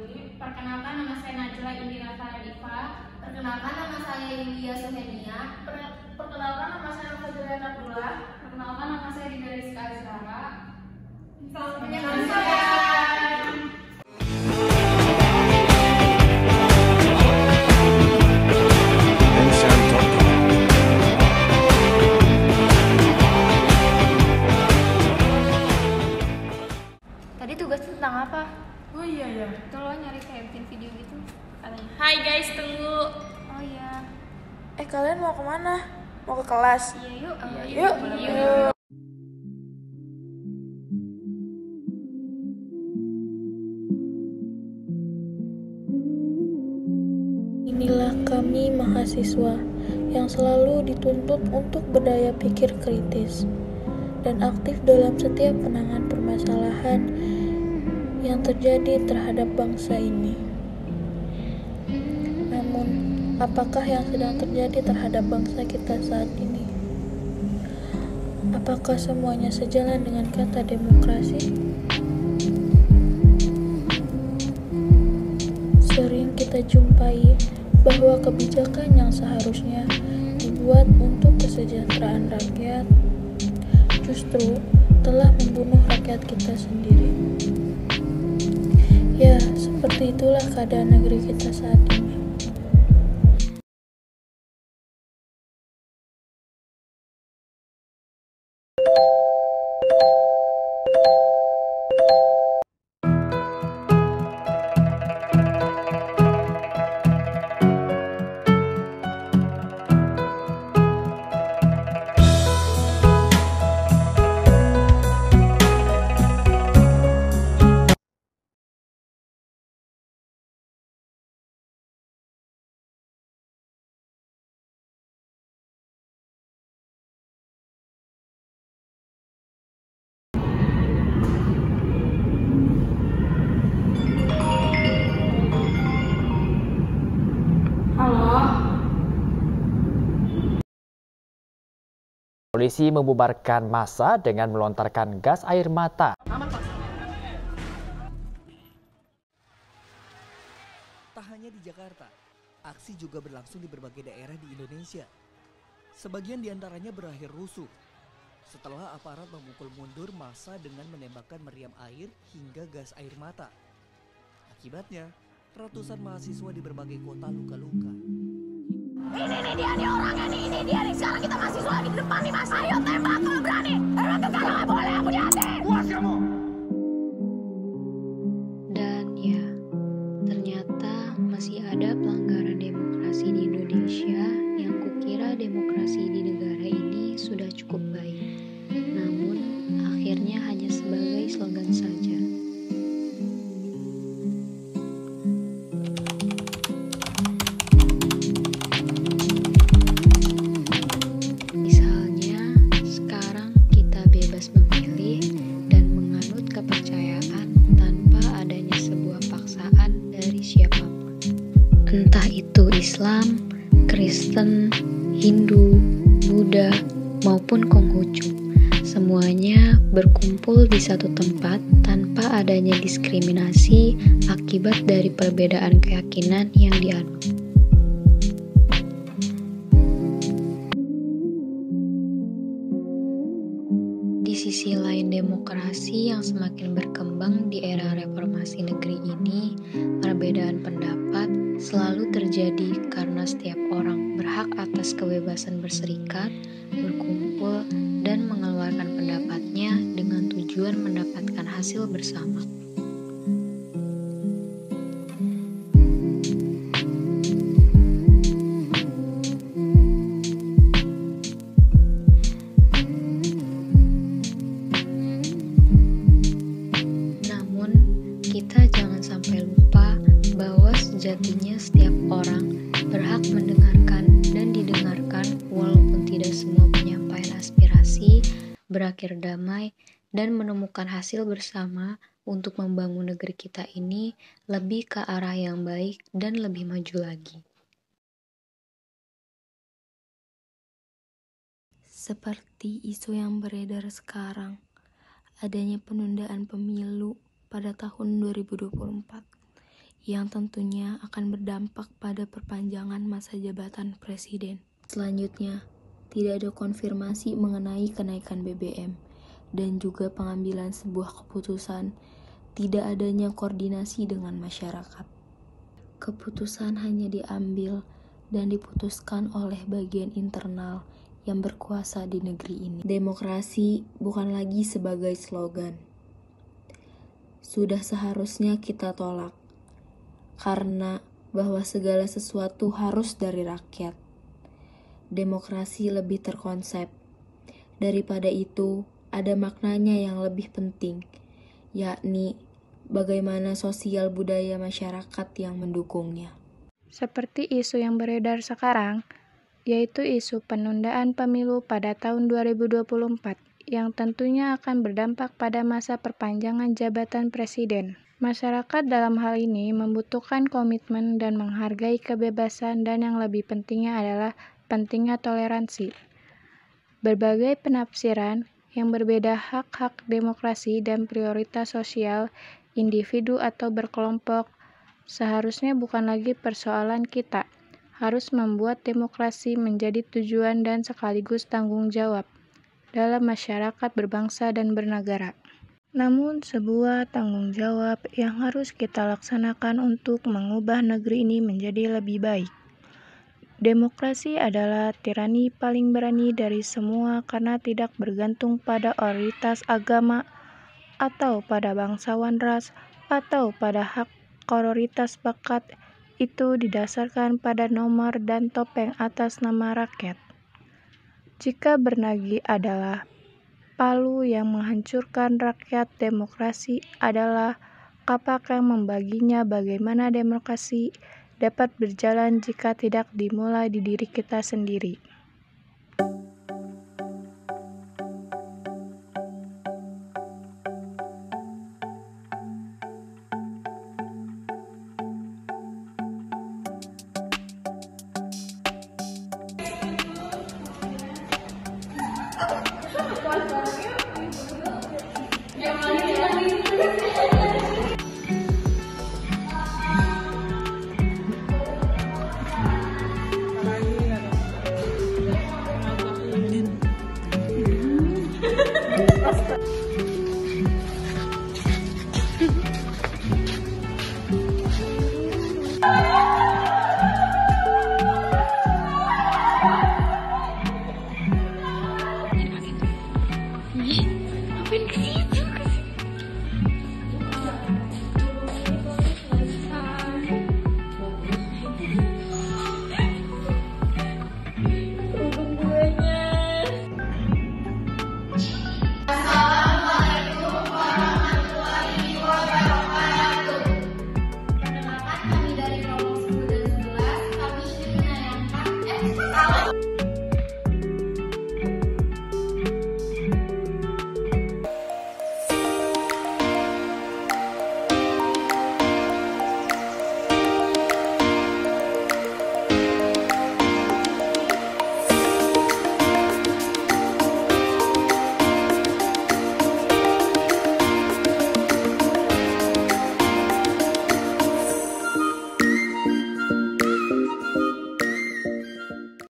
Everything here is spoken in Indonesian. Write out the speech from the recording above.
ini. Perkenalkan, nama saya Najla Indira Faradifa. Perkenalkan, nama saya Yulia Suhenia. Perkenalkan, nama saya Fadila Abdullah. Perkenalkan, nama saya Dinda Rizka Azhara. Selamat menyaksikan. Tadi tugas tentang apa? Oh iya ya. Itu lo nyari kayak bikin video gitu katanya. Hai guys, tunggu. Oh iya. Kalian mau kemana? Mau ke kelas? Iya yuk. Yuk. Yuk. Inilah kami mahasiswa yang selalu dituntut untuk berdaya pikir kritis dan aktif dalam setiap penanganan permasalahan yang terjadi terhadap bangsa ini. Namun, apakah yang sedang terjadi terhadap bangsa kita saat ini? Apakah semuanya sejalan dengan kata demokrasi? Sering kita jumpai bahwa kebijakan yang seharusnya dibuat untuk kesejahteraan rakyat justru telah membunuh rakyat kita sendiri. Ya, seperti itulah keadaan negeri kita saat ini. Polisi membubarkan massa dengan melontarkan gas air mata. Tak hanya di Jakarta, aksi juga berlangsung di berbagai daerah di Indonesia. Sebagian diantaranya berakhir rusuh setelah aparat memukul mundur massa dengan menembakkan meriam air hingga gas air mata. Akibatnya, ratusan mahasiswa di berbagai kota luka-luka. Ini dia nih orangnya nih, ini dia nih. Sekarang kita mahasiswa lagi di depan nih mas. Ayo tembak kalau berani. Tembak kalau nggak boleh, aku jahatin. Puas kamu. Dan ya, ternyata masih ada pelanggaran demokrasi di Indonesia yang kukira demokrasi di negara ini sudah cukup baik. Namun, akhirnya hanya sebagai slogan saja. Misalnya, sekarang kita bebas memilih dan menganut kepercayaan tanpa adanya sebuah paksaan dari siapapun. Entah itu Islam, Kristen, Hindu, Buddha, maupun Konghucu. Semuanya berkumpul di satu tempat tanpa adanya diskriminasi akibat dari perbedaan keyakinan yang dianut. Di sisi lain demokrasi yang semakin berkembang di era reformasi negeri ini, perbedaan pendapat selalu terjadi karena setiap orang berhak atas kebebasan berserikat, berkumpul, dan mengeluarkan pendapatnya dengan tujuan mendapatkan hasil bersama. Namun, kita jangan sampai lupa bahwa sejatinya setiap orang berhak mendengarkan dan didengarkan walaupun tidak semua penyampaian aspirasi berakhir damai dan menemukan hasil bersama untuk membangun negeri kita ini lebih ke arah yang baik dan lebih maju lagi. Seperti isu yang beredar sekarang, adanya penundaan pemilu pada tahun 2024 yang tentunya akan berdampak pada perpanjangan masa jabatan presiden. Selanjutnya, tidak ada konfirmasi mengenai kenaikan BBM dan juga pengambilan sebuah keputusan, tidak adanya koordinasi dengan masyarakat. Keputusan hanya diambil dan diputuskan oleh bagian internal yang berkuasa di negeri ini. Demokrasi bukan lagi sebagai slogan. Sudah seharusnya kita tolak, karena bahwa segala sesuatu harus dari rakyat. Demokrasi lebih terkonsep. Daripada itu, ada maknanya yang lebih penting, yakni bagaimana sosial budaya masyarakat yang mendukungnya. Seperti isu yang beredar sekarang, yaitu isu penundaan pemilu pada tahun 2024, yang tentunya akan berdampak pada masa perpanjangan jabatan presiden. Masyarakat dalam hal ini membutuhkan komitmen dan menghargai kebebasan, dan yang lebih pentingnya adalah pentingnya toleransi. Berbagai penafsiran yang berbeda hak-hak demokrasi dan prioritas sosial individu atau berkelompok seharusnya bukan lagi persoalan kita. Harus membuat demokrasi menjadi tujuan dan sekaligus tanggung jawab dalam masyarakat berbangsa dan bernegara. Namun sebuah tanggung jawab yang harus kita laksanakan untuk mengubah negeri ini menjadi lebih baik. Demokrasi adalah tirani paling berani dari semua karena tidak bergantung pada otoritas agama atau pada bangsawan ras atau pada hak otoritas bakat. Itu didasarkan pada nomor dan topeng atas nama rakyat. Jika bernagi adalah palu yang menghancurkan rakyat, demokrasi adalah kapak yang membaginya. Bagaimana demokrasi dapat berjalan jika tidak dimulai di diri kita sendiri?